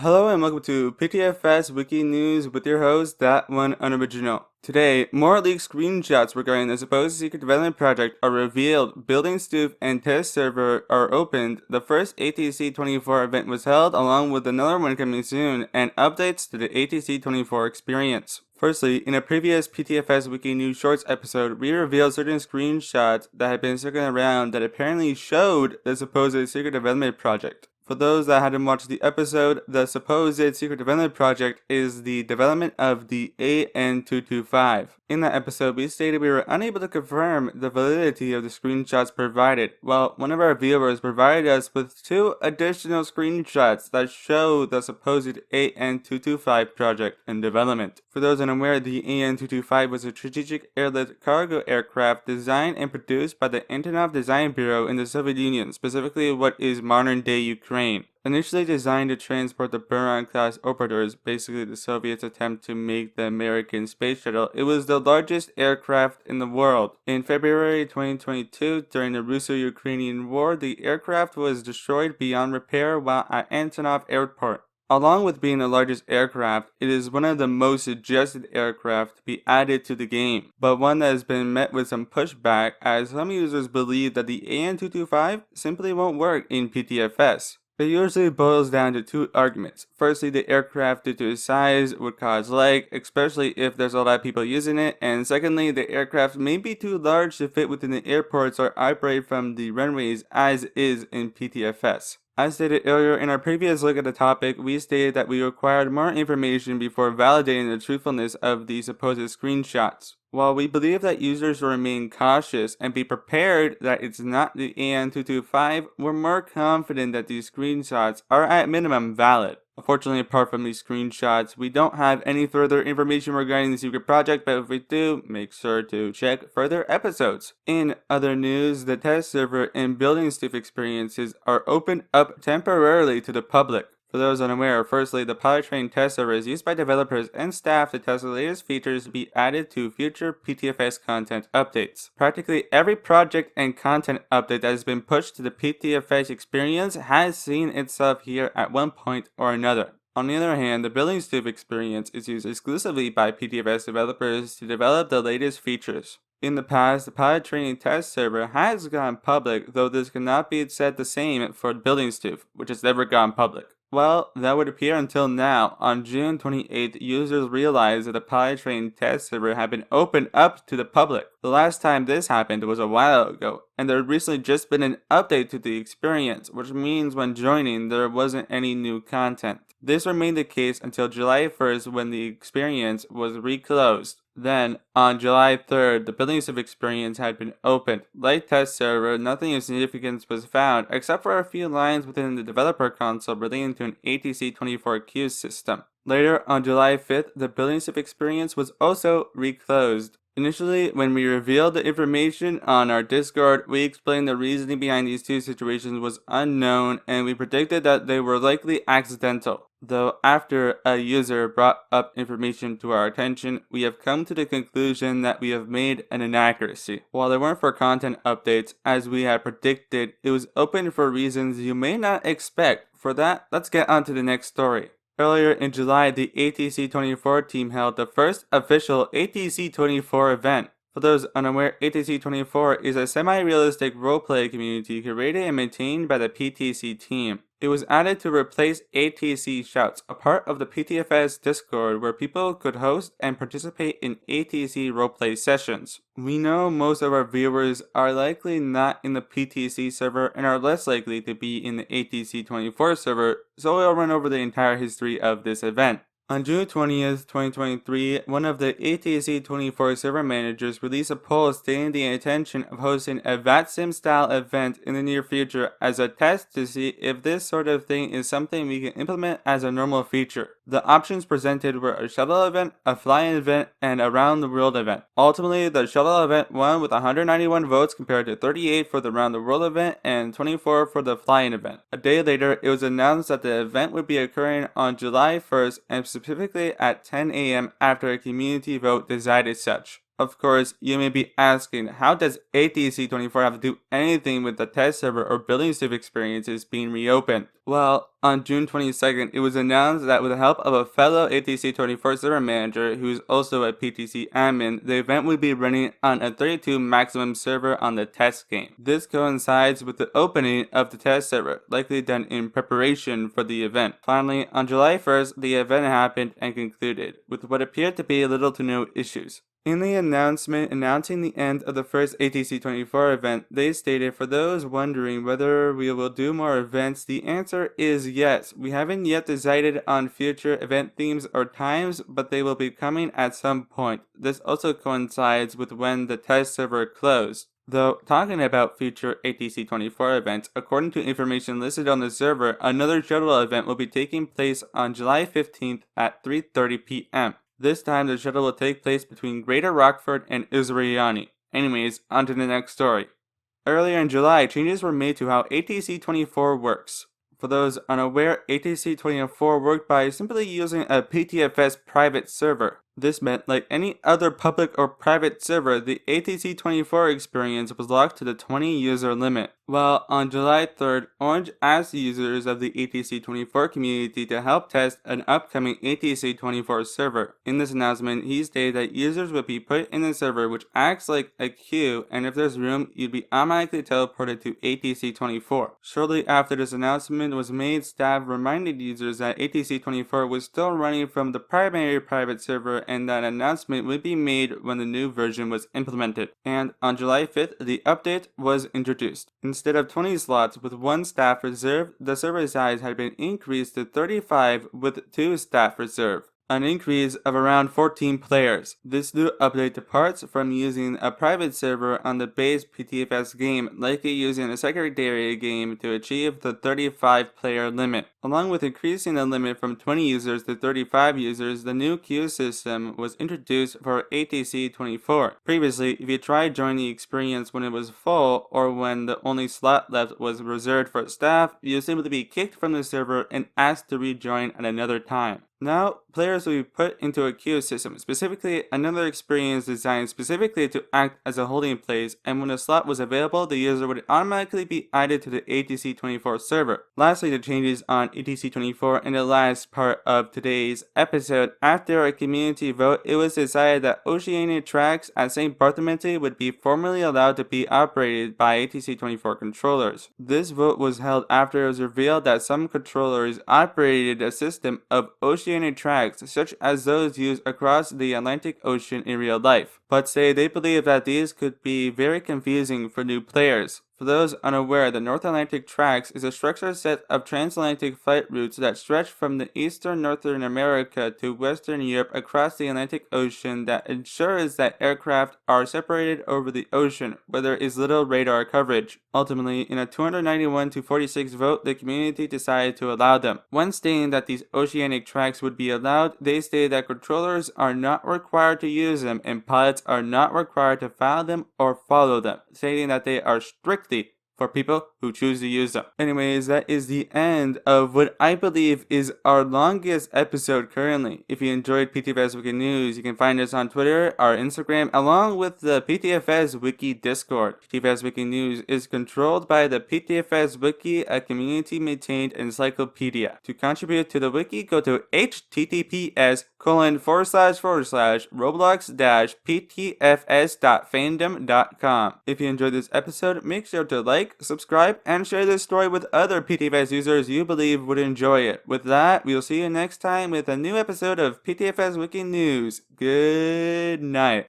Hello and welcome to PTFS Wiki News with your host, That One Unoriginal. Today, more leaked screenshots regarding the supposed secret development project are revealed, building Stoof and test server are opened, the first ATC 24 event was held along with another one coming soon, and updates to the ATC 24 experience. Firstly, in a previous PTFS Wiki News Shorts episode, we revealed certain screenshots that had been circling around that apparently showed the supposed secret development project. For those that hadn't watched the episode, the supposed secret development project is the development of the AN225. In that episode, we stated we were unable to confirm the validity of the screenshots provided. Well, one of our viewers provided us with two additional screenshots that show the supposed AN225 project in development. For those unaware, the AN225 was a strategic airlift cargo aircraft designed and produced by the Antonov Design Bureau in the Soviet Union, specifically what is modern-day Ukraine. Initially designed to transport the Buran-class operators, basically the Soviets' attempt to make the American space shuttle, it was the largest aircraft in the world. In February 2022, during the Russo-Ukrainian War, the aircraft was destroyed beyond repair while at Antonov Airport. Along with being the largest aircraft, it is one of the most suggested aircraft to be added to the game, but one that has been met with some pushback as some users believe that the AN225 simply won't work in PTFS. It usually boils down to two arguments. Firstly, the aircraft due to its size would cause lag, especially if there's a lot of people using it, and secondly, the aircraft may be too large to fit within the airports or operate from the runways as is in PTFS. As stated earlier in our previous look at the topic, we stated that we required more information before validating the truthfulness of the supposed screenshots. While we believe that users will remain cautious and be prepared that it's not the AN225, we're more confident that these screenshots are at minimum valid. Unfortunately, apart from these screenshots, we don't have any further information regarding the secret project, but if we do, make sure to check further episodes. In other news, the test server and building Stoof experiences are opened up temporarily to the public. For those unaware, firstly, the pilot train test server is used by developers and staff to test the latest features to be added to future PTFS content updates. Practically every project and content update that has been pushed to the PTFS experience has seen itself here at one point or another. On the other hand, the Building Stoof experience is used exclusively by PTFS developers to develop the latest features. In the past, the pilot training test server has gone public, though this cannot be said the same for Building Stoof, which has never gone public. Well, that would appear until now. On June 28th, users realized that the pilot training test server had been opened up to the public. The last time this happened was a while ago, and there had recently just been an update to the experience, which means when joining, there wasn't any new content. This remained the case until July 1st when the experience was reclosed. Then, on July 3rd, the Building Stoof experience had been opened. Like test server, nothing of significance was found, except for a few lines within the developer console relating to an ATC 24 queue system. Later, on July 5th, the Building Stoof experience was also reclosed. Initially, when we revealed the information on our Discord, we explained the reasoning behind these two situations was unknown, and we predicted that they were likely accidental. Though after a user brought up information to our attention, we have come to the conclusion that we have made an inaccuracy. While they weren't for content updates, as we had predicted, it was open for reasons you may not expect. For that, let's get on to the next story. Earlier in July, the ATC 24 team held the first official ATC 24 event. For those unaware, ATC 24 is a semi-realistic roleplay community curated and maintained by the PTC team. It was added to replace ATC Shouts, a part of the PTFS Discord where people could host and participate in ATC roleplay sessions. We know most of our viewers are likely not in the PTC server and are less likely to be in the ATC 24 server, so we'll run over the entire history of this event. On June 20th, 2023, one of the ATC 24 server managers released a poll stating the intention of hosting a VATSIM-style event in the near future as a test to see if this sort of thing is something we can implement as a normal feature. The options presented were a shuttle event, a fly-in event, and a round-the-world event. Ultimately, the shuttle event won with 191 votes compared to 38 for the round-the-world event and 24 for the fly-in event. A day later, it was announced that the event would be occurring on July 1st and specifically at 10 a.m. after a community vote decided such. Of course, you may be asking, how does ATC 24 have to do anything with the test server or building Stoof experiences being reopened? Well, on June 22nd, it was announced that with the help of a fellow ATC 24 server manager who is also a PTC admin, the event would be running on a 32 maximum server on the test game. This coincides with the opening of the test server, likely done in preparation for the event. Finally, on July 1st, the event happened and concluded, with what appeared to be little to no issues. In the announcement announcing the end of the first ATC 24 event, they stated, for those wondering whether we will do more events, the answer is yes. We haven't yet decided on future event themes or times, but they will be coming at some point. This also coincides with when the test server closed. Though, talking about future ATC 24 events, according to information listed on the server, another shuttle event will be taking place on July 15th at 3:30 p.m. This time, the shuttle will take place between Greater Rockford and Israeli. Anyways, on to the next story. Earlier in July, changes were made to how ATC 24 works. For those unaware, ATC 24 worked by simply using a PTFS private server. This meant, like any other public or private server, the ATC 24 experience was locked to the 20 user limit. Well, on July 3rd, Orange asked users of the ATC 24 community to help test an upcoming ATC 24 server. In this announcement, he stated that users would be put in a server which acts like a queue, and if there's room, you'd be automatically teleported to ATC 24. Shortly after this announcement was made, staff reminded users that ATC 24 was still running from the primary private server and that an announcement would be made when the new version was implemented. And on July 5th, the update was introduced. Instead of 20 slots with 1 staff reserve, the server size had been increased to 35 with 2 staff reserve, an increase of around 14 players. This new update departs from using a private server on the base PTFS game, likely using a secondary game to achieve the 35 player limit. Along with increasing the limit from 20 users to 35 users, the new queue system was introduced for ATC 24. Previously, if you tried joining the experience when it was full or when the only slot left was reserved for staff, you'd simply be kicked from the server and asked to rejoin at another time. Now, players will be put into a queue system, specifically another experience designed specifically to act as a holding place, and when a slot was available, the user would automatically be added to the ATC 24 server. Lastly, the changes on ATC 24 in the last part of today's episode. After a community vote, it was decided that Oceanic tracks at St. Bartholomew would be formally allowed to be operated by ATC 24 controllers. This vote was held after it was revealed that some controllers operated a system of oceanic tracks such as those used across the Atlantic Ocean in real life, but say they believe that these could be very confusing for new players. For those unaware, the North Atlantic Tracks is a structured set of transatlantic flight routes that stretch from the eastern Northern America to Western Europe across the Atlantic Ocean that ensures that aircraft are separated over the ocean, where there is little radar coverage. Ultimately, in a 291-46 vote, the community decided to allow them. When stating that these oceanic tracks would be allowed, they stated that controllers are not required to use them and pilots are not required to file them or follow them, stating that they are strictly for people who choose to use them. Anyways, that is the end of what I believe is our longest episode currently. If you enjoyed PTFS Wiki News, you can find us on Twitter, our Instagram, along with the PTFS Wiki Discord. PTFS Wiki News is controlled by the PTFS Wiki, a community-maintained encyclopedia. To contribute to the wiki, go to https://roblox-ptfs.fandom.com. If you enjoyed this episode, make sure to like, subscribe, and share this story with other PTFS users you believe would enjoy it. With that, we'll see you next time with a new episode of PTFS Wiki News. Good night.